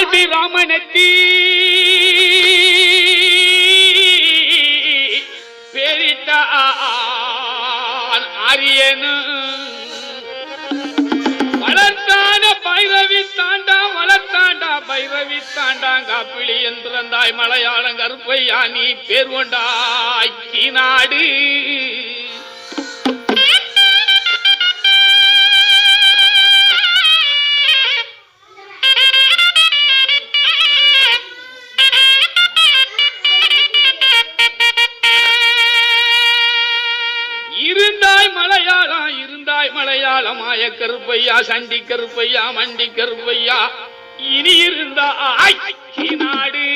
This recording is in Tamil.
அது ராமனத்தி பேரிட்டான் ஆரியனு வளர்த்தான பைரவி தாண்டா வளர்த்தாண்டா பைரவி தாண்டாங்க பிளி என்றாய் மலையாளம் கருப்பையா நீ பேர் கொண்டாய் நாடு மலையாளம் ஆய கருப்பையா சண்டி கருப்பையா மண்டி கருப்பையா இனி இருந்தா நாடு